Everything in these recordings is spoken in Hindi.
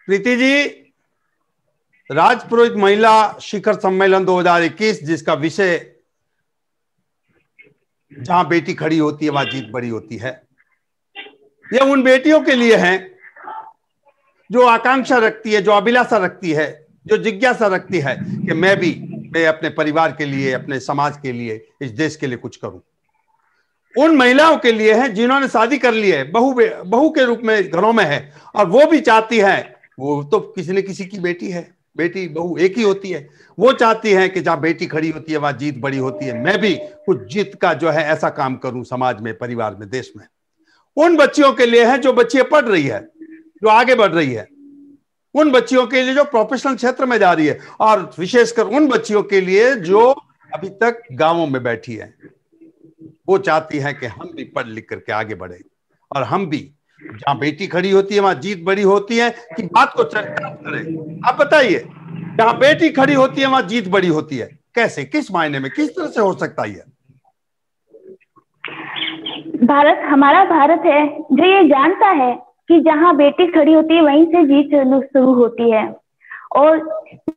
प्रीति जी, राजपुरोहित महिला शिखर सम्मेलन 2021, जिसका विषय जहां बेटी खड़ी होती है वहां जीत बड़ी होती है, यह उन बेटियों के लिए है जो आकांक्षा रखती है, जो अभिलाषा रखती है, जो जिज्ञासा रखती है कि मैं अपने परिवार के लिए, अपने समाज के लिए, इस देश के लिए कुछ करूं। उन महिलाओं के लिए है जिन्होंने शादी कर ली है, बहू के रूप में घरों में है, और वो भी चाहती है, वो तो किसी न किसी की बेटी है, बेटी बहू एक ही होती है, वो चाहती है कि जहां बेटी खड़ी होती है वहां जीत बड़ी होती है। मैं भी कुछ जीत का जो है ऐसा काम करूं समाज में, परिवार में, देश में। उन बच्चियों के लिए है जो बच्चियां पढ़ रही है, जो आगे बढ़ रही है, उन बच्चियों के लिए जो प्रोफेशनल क्षेत्र में जा रही है, और विशेषकर उन बच्चियों के लिए जो अभी तक गांवों में बैठी है। वो चाहती है कि हम भी पढ़ लिख करके आगे बढ़े, और हम भी जहां बेटी खड़ी होती है वहां जीत बड़ी होती है कि बात को चर्चा करें। आप बताइए, जहां बेटी खड़ी होती है वहां जीत बड़ी होती है, कैसे, किस मायने में, किस तरह से हो सकता है? भारत हमारा भारत है जो ये जानता है कि जहां बेटी खड़ी होती है वहीं से जीत शुरू होती है, और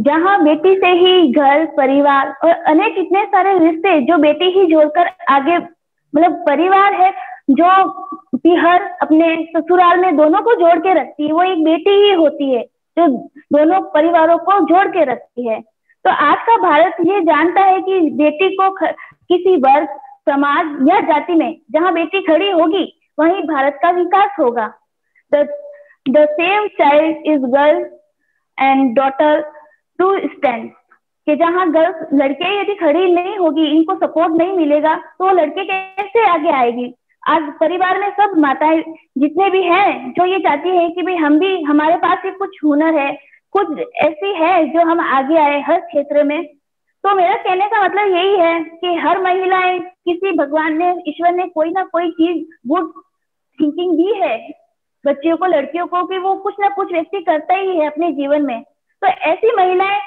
जहां बेटी से ही घर, परिवार और अनेक इतने सारे रिश्ते जो बेटी ही जोड़कर आगे, मतलब परिवार है जो हर अपने ससुराल में दोनों को जोड़ के रखती है, वो एक बेटी ही होती है जो दोनों परिवारों को जोड़ के रखती है। तो आज का भारत ये जानता है कि बेटी को किसी वर्ग, समाज या जाति में जहां बेटी खड़ी होगी वहीं भारत का विकास होगा। The same child is girl and daughter to stand, कि जहां गर्ल्स, लड़के यदि खड़ी नहीं होगी, इनको सपोर्ट नहीं मिलेगा तो लड़के कैसे आगे आएगी। आज परिवार में सब माताएं जितने भी हैं जो ये चाहती है कि भाई हम भी, हमारे पास भी कुछ हुनर है, कुछ ऐसी है जो हम आगे आए हर क्षेत्र में। तो मेरा कहने का मतलब यही है कि हर महिलाएं, किसी भगवान ने, ईश्वर ने कोई ना कोई चीज, गुड थिंकिंग दी है बच्चियों को, लड़कियों को, कि वो कुछ ना कुछ व्यक्ति करता ही है अपने जीवन में। तो ऐसी महिलाएं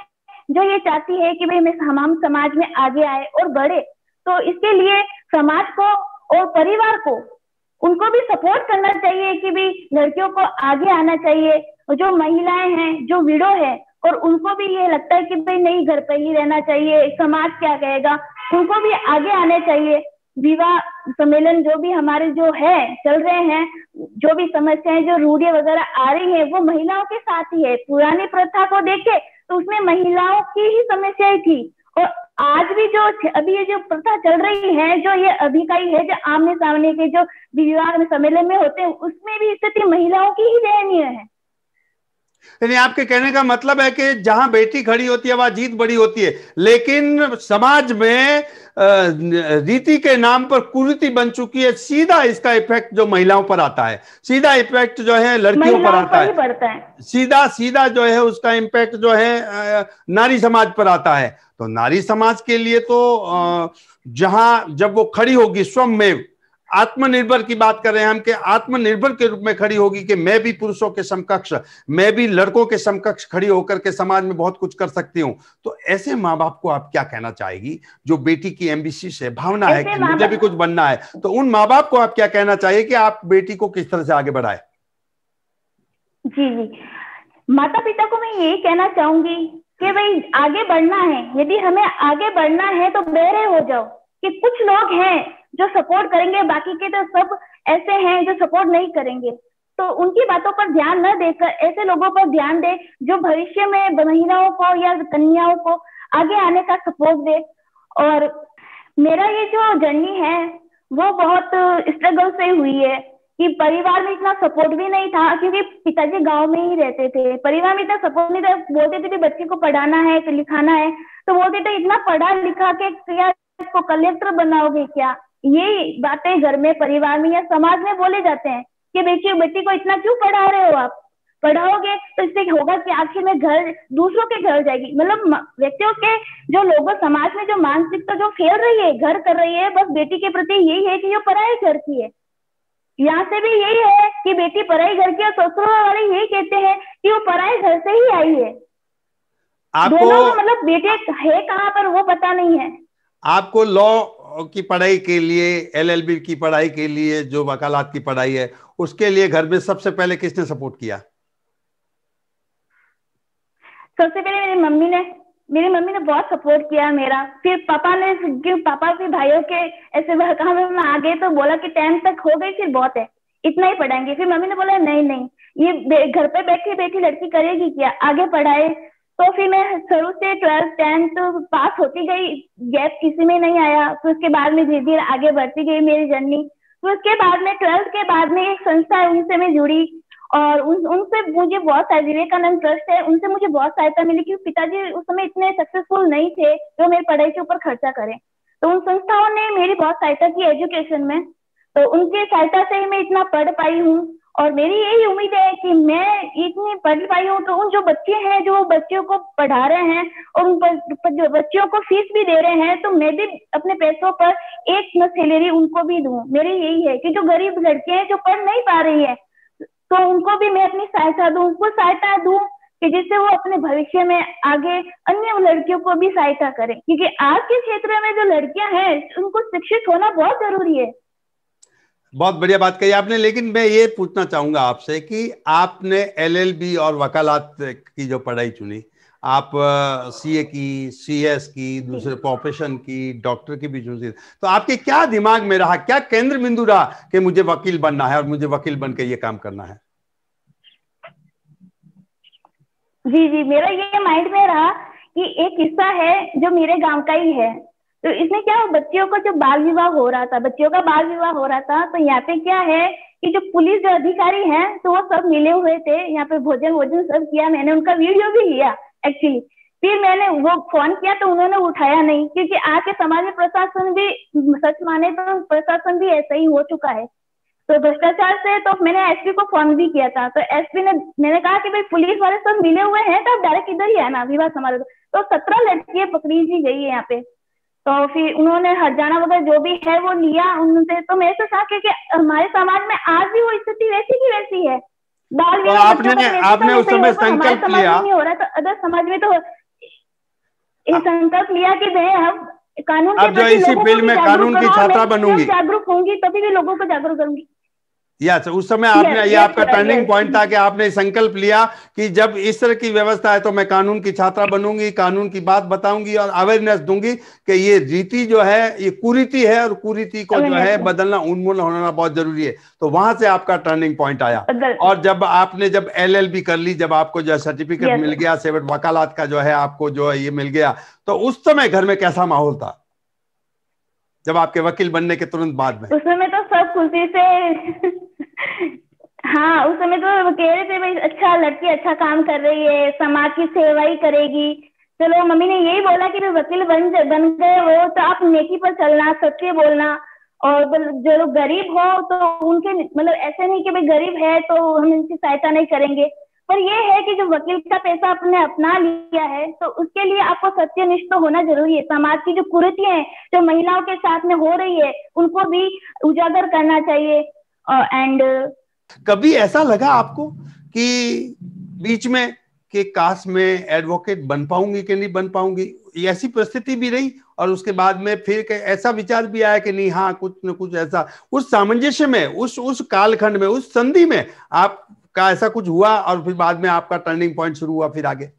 जो ये चाहती है कि भाई हम समाज में आगे आए और बढ़े, तो इसके लिए समाज को और परिवार को, उनको भी सपोर्ट करना चाहिए कि भाई लड़कियों को आगे आना चाहिए। और जो महिलाएं हैं, जो विडो है, और उनको भी ये लगता है कि भाई नहीं, घर पे ही रहना चाहिए, समाज क्या कहेगा, उनको भी आगे आने चाहिए। विवाह सम्मेलन जो भी हमारे जो है चल रहे हैं, जो भी समस्याएं, जो रूढ़ियां वगैरह आ रही है, वो महिलाओं के साथ ही है। पुरानी प्रथा को देखे तो उसमें महिलाओं की ही समस्याएं थी, और आज भी जो अभी ये जो प्रथा चल रही है, जो ये अभी का ही है, जो आमने सामने के जो विवाह सम्मेलन में होते हैं, उसमें भी स्थिति महिलाओं की ही दयनीय है। यानी आपके कहने का मतलब है कि जहां बेटी खड़ी होती है वहां जीत बड़ी होती है, लेकिन समाज में रीति के नाम पर कुरीति बन चुकी है। सीधा इसका इफेक्ट जो महिलाओं पर आता है, सीधा इफेक्ट जो है लड़कियों पर आता है, सीधा सीधा जो है उसका इम्पैक्ट जो है नारी समाज पर आता है। तो नारी समाज के लिए तो जहां जब वो खड़ी होगी स्वयं, आत्मनिर्भर की बात कर रहे हैं हम, कि आत्मनिर्भर के रूप में खड़ी होगी कि मैं भी पुरुषों के समकक्ष, मैं भी लड़कों के समकक्ष खड़ी होकर के समाज में बहुत कुछ कर सकती हूं। तो ऐसे माँ बाप को आप क्या कहना चाहेगी जो बेटी की एम्बिशियस है, भावना है कि मुझे भी कुछ बनना है, तो उन माँ बाप को आप क्या कहना चाहिए कि आप बेटी को किस तरह से आगे बढ़ाए? जी जी, माता पिता को मैं यही कहना चाहूंगी कि भाई आगे बढ़ना है, यदि हमें आगे बढ़ना है तो बहरे हो जाओ, कि कुछ लोग हैं जो सपोर्ट करेंगे, बाकी के तो सब ऐसे हैं जो सपोर्ट नहीं करेंगे। तो उनकी बातों पर ध्यान न देकर ऐसे लोगों पर ध्यान दे जो भविष्य में महिलाओं को या कन्याओं को आगे आने का सपोर्ट दे। और मेरा ये जो जर्नी है वो बहुत स्ट्रगल से हुई है, कि परिवार में इतना सपोर्ट भी नहीं था, क्योंकि पिताजी गांव में ही रहते थे, परिवार में इतना सपोर्ट नहीं था। बोलते थे कि बच्चे को पढ़ाना है, लिखाना है, तो बोलते थे इतना पढ़ा लिखा के क्या इसको कलेक्टर बनाओगे क्या, ये बातें घर में, परिवार में या समाज में बोले जाते हैं कि बेटी को इतना क्यों पढ़ा रहे हो, आप पढ़ाओगे तो इससे होगा कि आखिर में घर, दूसरों के घर जाएगी। मतलब व्यक्तियों के, जो लोगों, समाज में जो मानसिकता जो फैल रही है, घर कर रही है, बस बेटी के प्रति यही है कि वो पराए घर की है। यहाँ से भी यही है कि बेटी पराई घर की, और ससुराल वाले यही कहते हैं कि वो पराए घर से ही आई है। दोनों का मतलब बेटे है कहाँ पर वो पता नहीं है। आपको लॉ की पढ़ाई के लिए, LLB की पढ़ाई के लिए, जो वकालत की पढ़ाई है, उसके लिए घर में सबसे पहले किसने सपोर्ट किया? सबसे पहले मेरी मम्मी ने बहुत सपोर्ट किया मेरा। फिर पापा फिर भाइयों के ऐसे बहकावे में आ गए, तो बोला कि 10th तक हो गई, फिर बहुत है, इतना ही पढ़ाएंगे। फिर मम्मी ने बोला नहीं नहीं, ये घर पे बैठी बैठी लड़की करेगी क्या, आगे पढ़ाए। तो फिर मैं शुरू से 12th 10th पास होती गई, गैप किसी में नहीं आया। फिर उसके बाद में धीरे धीरे आगे बढ़ती गई मेरी जर्नी। फिर उसके बाद में 12th के बाद में एक संस्था है, उनसे मैं जुड़ी, और उनसे मुझे बहुत सारी, विवेकानंद ट्रस्ट है, उनसे मुझे बहुत सहायता मिली, क्योंकि पिताजी उस समय इतने सक्सेसफुल नहीं थे जो मेरी पढ़ाई के ऊपर खर्चा करें। तो उन संस्थाओं ने मेरी बहुत सहायता की एजुकेशन में, तो उनकी सहायता से ही मैं इतना पढ़ पाई हूँ। और मेरी यही उम्मीद है कि मैं इतनी पढ़ पाई हूँ, तो उन जो बच्चे हैं जो बच्चों को पढ़ा रहे हैं और उन जो बच्चों को फीस भी दे रहे हैं, तो मैं भी अपने पैसों पर एक सैलरी उनको भी दूं। मेरी यही है कि जो गरीब लड़के हैं जो पढ़ नहीं पा रही है, तो उनको भी मैं अपनी सहायता दूं, उनको सहायता दूं कि जिससे वो अपने भविष्य में आगे अन्य लड़कियों को भी सहायता करें, क्योंकि आज के क्षेत्र में जो लड़कियां हैं उनको शिक्षित होना बहुत जरूरी है। बहुत बढ़िया बात कही आपने। लेकिन मैं ये पूछना चाहूंगा आपसे कि आपने एलएलबी और वकालत की जो पढ़ाई चुनी, आप सीए की, सीएस की, दूसरे प्रोफेशन की, डॉक्टर की भी चुनी, तो आपके क्या दिमाग में रहा, क्या केंद्र बिंदु रहा कि मुझे वकील बनना है और मुझे वकील बनकर ये काम करना है? जी जी, मेरा ये माइंड में रहा कि एक किस्सा है जो मेरे गांव का ही है। तो इसमें क्या, बच्चियों का जो बाल विवाह हो रहा था, बच्चियों का बाल विवाह हो रहा था, तो यहाँ पे क्या है कि जो पुलिस जो अधिकारी हैं, तो वो सब मिले हुए थे यहाँ पे, भोजन सब किया, मैंने उनका वीडियो भी लिया एक्चुअली। फिर मैंने वो फोन किया तो उन्होंने उठाया नहीं, क्योंकि आज के समाज में प्रशासन भी, सच माने तो प्रशासन भी ऐसा ही हो चुका है। तो भ्रष्टाचार से, तो मैंने एसपी को फोन भी किया था, तो एसपी ने, मैंने कहा कि भाई पुलिस वाले सब मिले हुए हैं, तो आप डायरेक्ट इधर ही आना विवाह समारोह। तो 17 लड़कियां पकड़ी दी गई है यहाँ पे। तो फिर उन्होंने हरजाना वगैरह जो भी है वो लिया उनसे। तो मैं ऐसा था कि हमारे समाज में आज भी वो स्थिति वैसी की वैसी है। बाल तो आपने उस समय संकल्प लिया, नहीं हो रहा, तो अदर समाज में तो ये संकल्प लिया कि मैं अब कानून के प्रति इसी फील्ड में कानून की छात्रा बनूंगी, जागरूक होंगी, तभी भी लोगों को जागरूक करूंगी। उस समय आपने, ये आपका टर्निंग पॉइंट था कि आपने संकल्प लिया कि जब इस तरह की व्यवस्था है तो मैं कानून की छात्रा बनूंगी, कानून की बात बताऊंगी और अवेयरनेस दूंगी कि ये रीति जो है ये कुरीति है और कुरीति को जो है बदलना, उन्मूलन होना बहुत जरूरी है। तो वहां से आपका टर्निंग पॉइंट आया। और जब एलएलबी कर ली, जब आपको जो सर्टिफिकेट मिल गया, सेवट वकालत का जो है आपको जो है ये मिल गया, तो उस समय घर में कैसा माहौल था जब आपके वकील बनने के तुरंत बाद में? उस समय तो सब खुशी से हाँ, उस समय तो कह रहे थे भाई अच्छा लड़की अच्छा काम कर रही है, समाज की सेवा ही करेगी। चलो, मम्मी ने यही बोला कि वकील बन गए हो तो आप नेकी पर चलना, सच्चे बोलना, और जो लोग गरीब हो तो उनके, मतलब ऐसे नहीं कि भाई गरीब है तो हम इनकी सहायता नहीं करेंगे, पर यह है कि जो वकील का पैसा आपने अपना लिया है तो उसके लिए आपको सत्यनिष्ठ होना जरूरी है। समाज की जो कुरीतियां हैं जो महिलाओं के साथ में हो रही है उनको भी उजागर करना चाहिए। एंड कभी ऐसा लगा आपको कि बीच में कि काश मैं एडवोकेट बन पाऊंगी कि नहीं बन पाऊंगी, ऐसी परिस्थिति भी रही? और उसके बाद में फिर ऐसा विचार भी आया कि नहीं, हाँ कुछ न कुछ ऐसा, उस सामंजस्य में, उस कालखंड में, उस संधि में आपका ऐसा कुछ हुआ और फिर बाद में आपका टर्निंग पॉइंट शुरू हुआ फिर आगे?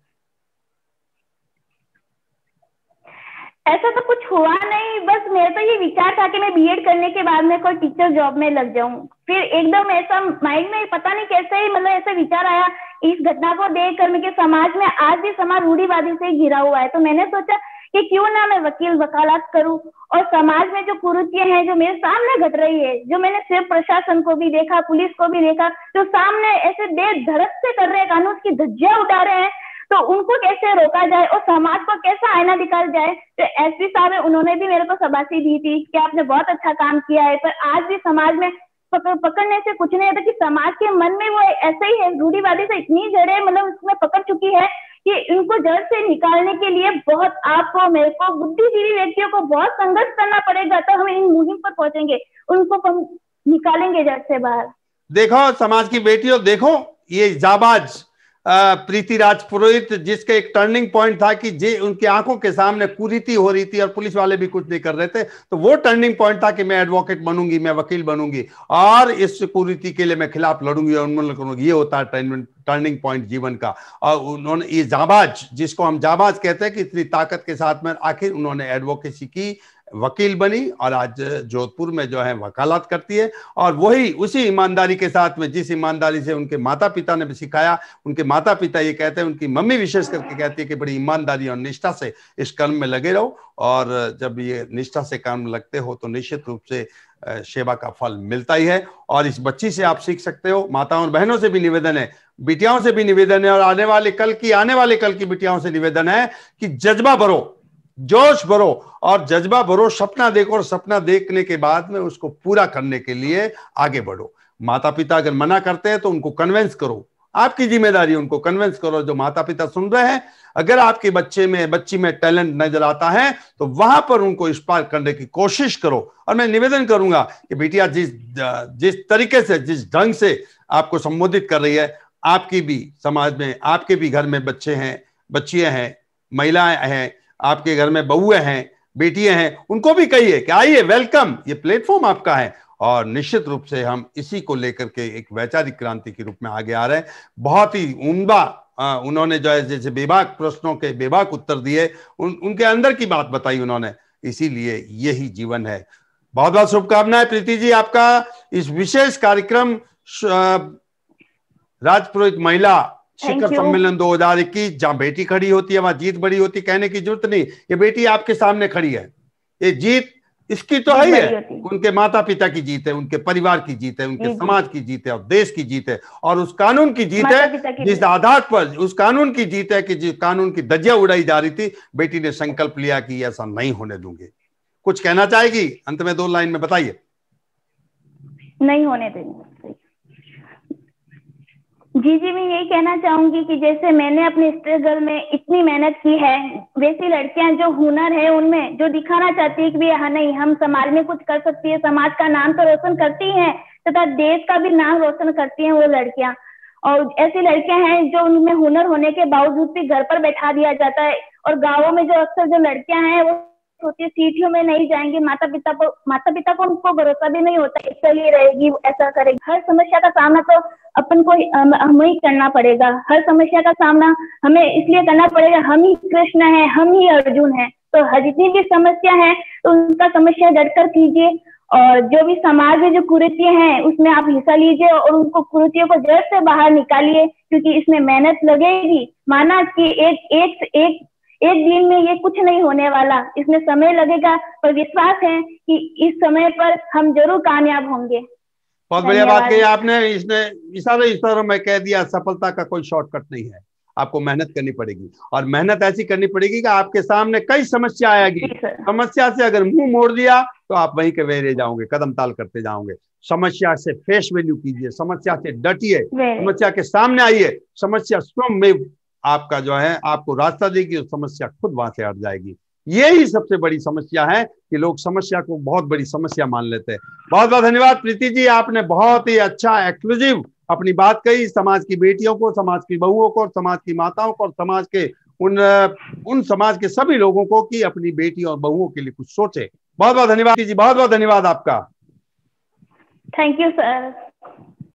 ऐसा तो कुछ हुआ नहीं, बस मेरा तो ये विचार था कि मैं बीएड करने के बाद में कोई टीचर जॉब में लग जाऊं। फिर एकदम ऐसा माइंड में पता नहीं कैसे ही, मतलब ऐसा विचार आया इस घटना को देख कर के समाज में आज भी समाज रूढ़िवादी से घिरा हुआ है, तो मैंने सोचा कि क्यों ना मैं वकील वकालत करूं और समाज में जो कुरीतियां हैं जो मेरे सामने घट रही है, जो मैंने सिर्फ प्रशासन को भी देखा, पुलिस को भी देखा, जो सामने ऐसे बेधड़क से कर रहे हैं, कानून की धज्जियां उठा रहे हैं, तो उनको कैसे रोका जाए और समाज को कैसा आईना दिखाया जाए। तो एसपी साहब है, उन्होंने भी मेरे को शाबाशी दी थी कि आपने बहुत अच्छा काम किया है, पर आज भी समाज में पकड़ने से कुछ नहीं होता कि समाज के मन में वो ऐसे ही है, रूढ़िवादी से इतनी जड़ें मतलब उसमें पकड़ चुकी है कि उनको जड़ से निकालने के लिए बहुत आपको, मेरे को, बुद्धिजीवी व्यक्तियों को बहुत संघर्ष करना पड़ेगा, तो हम इन मुहिम पर पहुंचेंगे, उनको हम निकालेंगे जड़ से बाहर। देखो समाज की बेटियों, देखो ये जाबाज प्रीतिराज पुरोहित, जिसके एक टर्निंग पॉइंट था कि जे उनकी आंखों के सामने कुरीति हो रही थी और पुलिस वाले भी कुछ नहीं कर रहे थे, तो वो टर्निंग पॉइंट था कि मैं एडवोकेट बनूंगी, मैं वकील बनूंगी और इस कुरीति के लिए मैं खिलाफ लड़ूंगी और उन्मूलन करूंगी। ये होता है टर्निंग पॉइंट जीवन का। और उन्होंने ये जाबाज, जिसको हम जाबाज कहते हैं कि इतनी ताकत के साथ में आखिर उन्होंने एडवोकेसी की, वकील बनी और आज जोधपुर में जो है वकालत करती है। और वही उसी ईमानदारी के साथ में, जिस ईमानदारी से उनके माता पिता ने भी सिखाया। उनके माता पिता ये कहते हैं, उनकी मम्मी विशेष करके कहती है कि बड़ी ईमानदारी और निष्ठा से इस कर्म में लगे रहो, और जब ये निष्ठा से कर्म लगते हो तो निश्चित रूप से सेवा का फल मिलता ही है। और इस बच्ची से आप सीख सकते हो। माताओं और बहनों से भी निवेदन है, बिटियाओं से भी निवेदन है, और आने वाले कल की बिटियाओं से निवेदन है कि जज्बा भरो, जोश भरो और जज्बा भरो, सपना देखो और सपना देखने के बाद में उसको पूरा करने के लिए आगे बढ़ो। माता पिता अगर मना करते हैं तो उनको कन्विंस करो, आपकी जिम्मेदारी उनको कन्विंस करो। जो माता पिता सुन रहे हैं, अगर आपके बच्ची में टैलेंट नजर आता है तो वहां पर उनको इंस्पायर करने की कोशिश करो। और मैं निवेदन करूंगा कि बेटिया जिस तरीके से, जिस ढंग से आपको संबोधित कर रही है, आपकी भी समाज में, आपके भी घर में बच्चे हैं, बच्चियां हैं, महिलाएं हैं, आपके घर में बहुएं हैं, बेटियां हैं, उनको भी कहिए कि आइए, वेलकम, ये प्लेटफॉर्म आपका है। और निश्चित रूप से हम इसी को लेकर के एक वैचारिक क्रांति के रूप में आगे आ रहे हैं। बहुत ही उम्दा उन्होंने जो है, जैसे बेबाक प्रश्नों के बेबाक उत्तर दिए, उनके अंदर की बात बताई उन्होंने, इसीलिए यही जीवन है। बहुत बहुत शुभकामनाएं प्रीति जी, आपका इस विशेष कार्यक्रम राजपुरोहित महिला शिखर सम्मेलन 2021, जहां बेटी खड़ी होती है वहां जीत बड़ी होती, कहने की जरूरत नहीं। ये बेटी आपके सामने खड़ी है, ये जीत इसकी तो है ही है, उनके माता पिता की जीत है, उनके परिवार की जीत है, उनके समाज की जीत है और देश की जीत है, और उस कानून की जीत है जिस आधार पर, उस कानून की जीत है कि जिस कानून की धज्जियां उड़ाई जा रही थी, बेटी ने संकल्प लिया कि ऐसा नहीं होने दूंगी। कुछ कहना चाहेगी अंत में 2 लाइन में, बताइए। नहीं होने देंगे जी, मैं यही कहना चाहूंगी कि जैसे मैंने अपने स्ट्रगल में इतनी मेहनत की है, वैसी लड़कियां जो हुनर है उनमें, जो दिखाना चाहती है कि हाँ नहीं, हम समाज में कुछ कर सकती है, समाज का नाम तो रोशन करती हैं तथा देश का भी नाम रोशन करती हैं वो लड़कियां। और ऐसी लड़कियां हैं जो उनमें हुनर होने के बावजूद भी घर पर बैठा दिया जाता है। और गाँवों में जो अक्सर जो लड़कियां हैं वो सोचती है सीटियों में नहीं जाएंगी, माता पिता को उनको भरोसा भी नहीं होता, चली रहेगी, ऐसा करेगी। हर समस्या का सामना तो अपन को हमें ही करना पड़ेगा। हर समस्या का सामना हमें इसलिए करना पड़ेगा, हम ही कृष्ण हैं, हम ही अर्जुन हैं। तो जितनी भी समस्या है तो उनका समस्या डटकर कीजिए, और जो भी समाज में जो कुरीतियां हैं उसमें आप हिस्सा लीजिए और उनको कुरीतियों को जड़ से बाहर निकालिए, क्योंकि इसमें मेहनत लगेगी। माना कि एक दिन में ये कुछ नहीं होने वाला, इसमें समय लगेगा, पर विश्वास है कि इस समय पर हम जरूर कामयाब होंगे। बहुत बढ़िया बात कही आपने। इसने इशारों में कह दिया, सफलता का कोई शॉर्टकट नहीं है, आपको मेहनत करनी पड़ेगी, और मेहनत ऐसी करनी पड़ेगी कि आपके सामने कई समस्या आएगी, समस्या से अगर मुंह मोड़ दिया तो आप वहीं के वहीं रह जाओगे, कदम ताल करते जाओगे। समस्या से फेस वैल्यू कीजिए, समस्या से डटिए, समस्या के सामने आइए, समस्या स्वयं में आपका जो है आपको रास्ता देगी और समस्या खुद वहां से हट जाएगी। यही सबसे बड़ी समस्या है कि लोग समस्या को बहुत बड़ी समस्या मान लेते हैं। बहुत बहुत धन्यवाद प्रीति जी, आपने बहुत ही अच्छा एक्सक्लूसिव अपनी बात कही, समाज की बेटियों को, समाज की बहुओं को, समाज की माताओं को, और समाज के उन समाज के सभी लोगों को कि अपनी बेटी और बहुओं के लिए कुछ सोचे। बहुत बहुत धन्यवाद जी, बहुत बहुत धन्यवाद आपका। Thank you sir.